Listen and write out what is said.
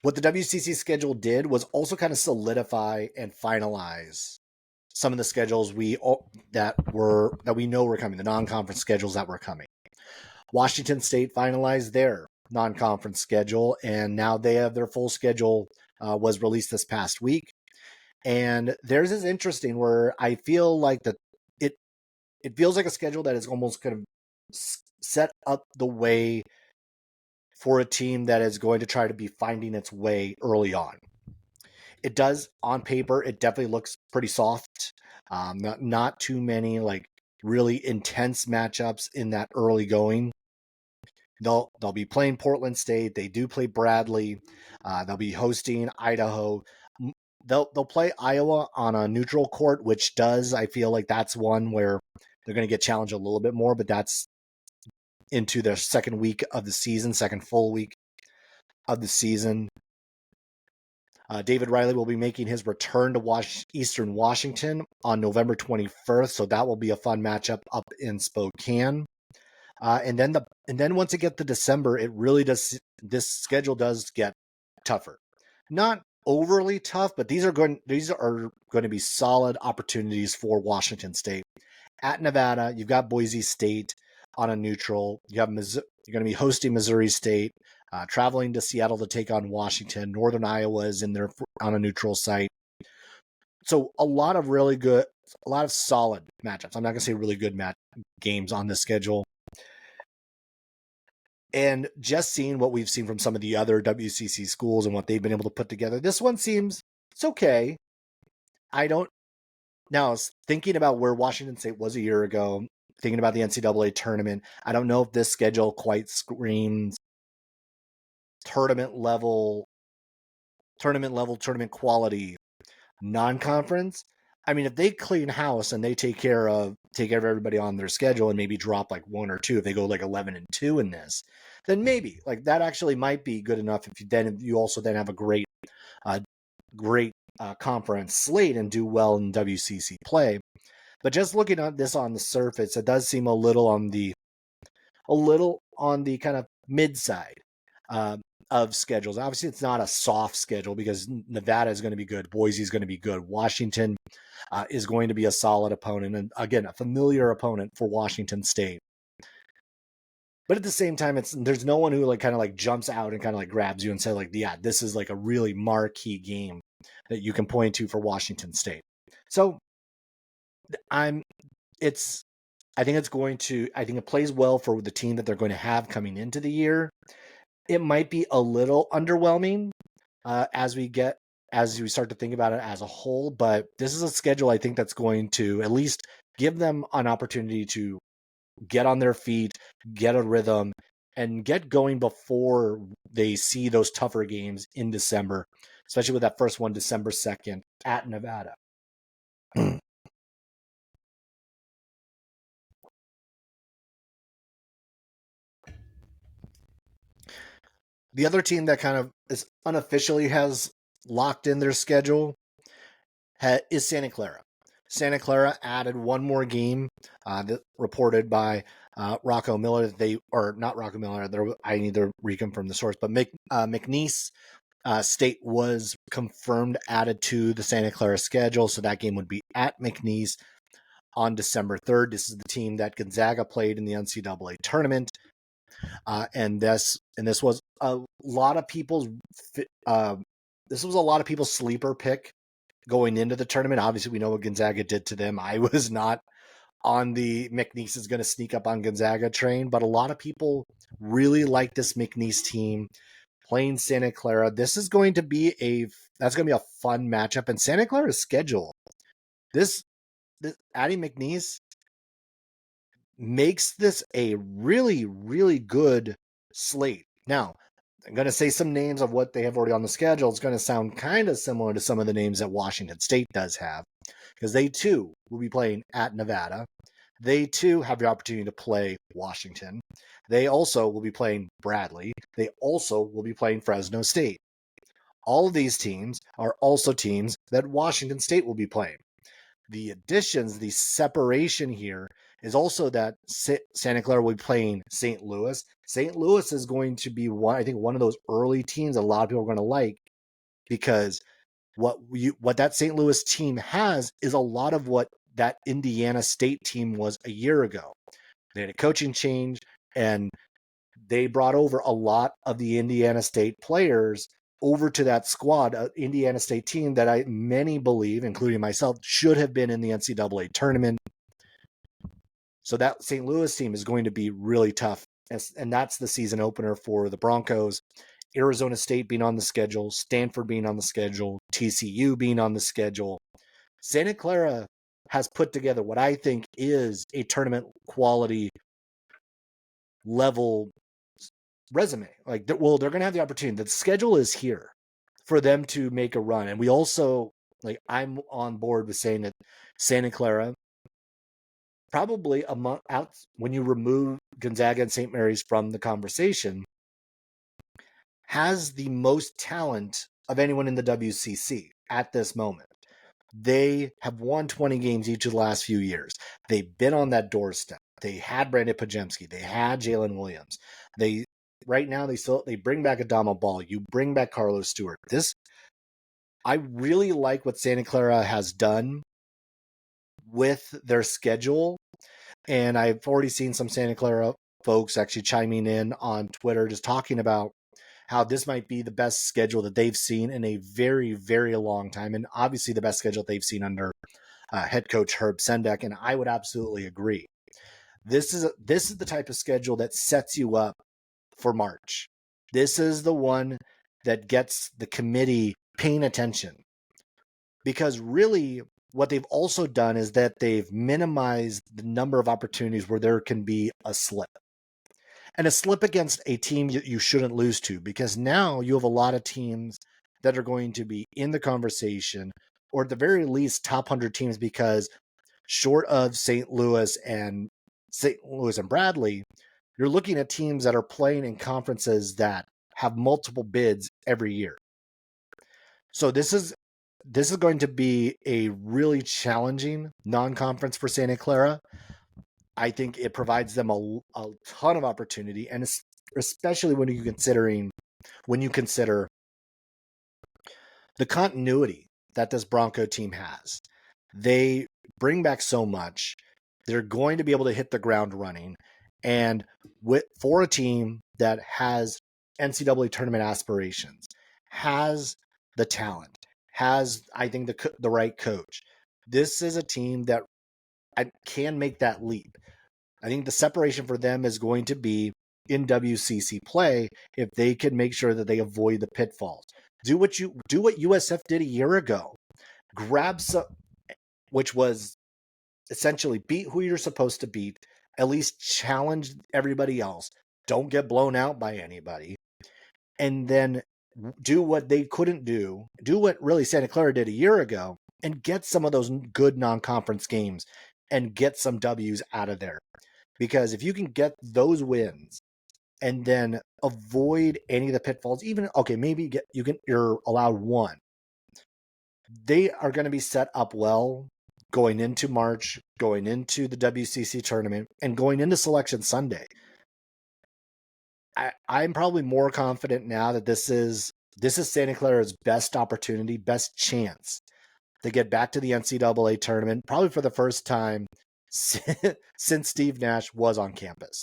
what the WCC schedule did was also kind of solidify and finalize some of the schedules that we know were coming, the non-conference schedules that were coming. Washington State finalized their non-conference schedule, and now they have their full schedule was released this past week. And theirs is interesting, where I feel like it feels like a schedule that is almost kind of set up the way for a team that is going to try to be finding its way early on. It does, on paper, it definitely looks pretty soft. Not too many like really intense matchups in that early going. They'll be playing Portland State. They do play Bradley. They'll be hosting Idaho. They'll play Iowa on a neutral court, which I feel like that's one where they're going to get challenged a little bit more, but that's into their second week of the season, second full week of the season. David Riley will be making his return to Eastern Washington on November 21st, so that will be a fun matchup up in Spokane. And then once it gets to December, it really does. This schedule does get tougher. Not overly tough, but these are going to be solid opportunities for Washington State. At Nevada, you've got Boise State on a neutral. You're going to be hosting Missouri State, traveling to Seattle to take on Washington. Northern Iowa is in there on a neutral site. So a lot of solid matchups. I'm not going to say really good games on this schedule. And just seeing what we've seen from some of the other WCC schools and what they've been able to put together, this one seems it's okay. Now, I was thinking about where Washington State was a year ago, thinking about the NCAA tournament. I don't know if this schedule quite screams tournament quality non-conference. I mean, if they clean house and they take care of everybody on their schedule and maybe drop like one or two, if they go like 11-2 in this, then maybe like that actually might be good enough. If you also have a great conference slate and do well in WCC play. But just looking at this on the surface, it does seem a little on the kind of mid side of schedules. Obviously, it's not a soft schedule because Nevada is going to be good, Boise is going to be good, Washington is going to be a solid opponent, and again, a familiar opponent for Washington State. But at the same time, there's no one who like kind of like jumps out and kind of like grabs you and says like, yeah, this is like a really marquee game that you can point to for Washington State. So I think it plays well for the team that they're going to have coming into the year. It might be a little underwhelming as we start to think about it as a whole, but this is a schedule I think that's going to at least give them an opportunity to get on their feet, get a rhythm, and get going before they see those tougher games in December, especially with that first one, December 2nd at Nevada. The other team that kind of is unofficially has locked in their schedule is Santa Clara. Santa Clara added one more game that reported by Rocco Miller. Not Rocco Miller. I need to reconfirm the source, but McNeese State was confirmed added to the Santa Clara schedule, so that game would be at McNeese on December 3rd. This is the team that Gonzaga played in the NCAA tournament. And this was a lot of people's sleeper pick going into the tournament. Obviously, we know what Gonzaga did to them. I was not on the McNeese is going to sneak up on Gonzaga train, but a lot of people really like this McNeese team playing Santa Clara. This is going to be a fun matchup, and Santa Clara's schedule. This adding McNeese makes this a really, really good slate. Now, I'm going to say some names of what they have already on the schedule. It's going to sound kind of similar to some of the names that Washington State does have, because they too will be playing at Nevada. They too have the opportunity to play Washington. They also will be playing Bradley. They also will be playing Fresno State. All of these teams are also teams that Washington State will be playing. The additions, the separation here is also that Santa Clara will be playing St. Louis. St. Louis is going to be one of those early teams a lot of people are going to like, because what that St. Louis team has is a lot of what that Indiana State team was a year ago. They had a coaching change, and they brought over a lot of the Indiana State players over to that squad, Indiana State team that many believe, including myself, should have been in the NCAA tournament. So that St. Louis team is going to be really tough, and that's the season opener for the Broncos. Arizona State being on the schedule, Stanford being on the schedule, TCU being on the schedule. Santa Clara has put together what I think is a tournament quality level resume. Like, well, they're going to have the opportunity. The schedule is here for them to make a run. And we also, like, I'm on board with saying that Santa Clara, probably when you remove Gonzaga and St. Mary's from the conversation, has the most talent of anyone in the WCC at this moment. They have won 20 games each of the last few years. They've been on that doorstep. They had Brandon Pajemski. They had Jalen Williams. Right now they bring back Adama Ball. You bring back Carlos Stewart. I really like what Santa Clara has done with their schedule. And I've already seen some Santa Clara folks actually chiming in on Twitter, just talking about how this might be the best schedule that they've seen in a very, very long time. And obviously the best schedule they've seen under head coach Herb Sendek. And I would absolutely agree. This is the type of schedule that sets you up for March. This is the one that gets the committee paying attention, because really what they've also done is that they've minimized the number of opportunities where there can be a slip. And a slip against a team you shouldn't lose to, because now you have a lot of teams that are going to be in the conversation, or at the very least top 100 teams, because short of St. Louis and Bradley, you're looking at teams that are playing in conferences that have multiple bids every year. So this is going to be a really challenging non-conference for Santa Clara. I think it provides them a ton of opportunity, and especially when you consider the continuity that this Bronco team has. They bring back so much. They're going to be able to hit the ground running, and for a team that has NCAA tournament aspirations, has the talent, has, I think, the right coach. This is a team that can make that leap. I think the separation for them is going to be in WCC play if they can make sure that they avoid the pitfalls. Do what USF did a year ago. Grab some, which was essentially beat who you're supposed to beat, at least challenge everybody else. Don't get blown out by anybody. And then do what they couldn't do. Do what really Santa Clara did a year ago, and get some of those good non-conference games and get some W's out of there. Because if you can get those wins and then avoid any of the pitfalls, maybe you're allowed one. They are going to be set up well going into March, going into the WCC tournament, and going into Selection Sunday. I'm probably more confident now that this is Santa Clara's best opportunity, best chance to get back to the NCAA tournament, probably for the first time since Steve Nash was on campus.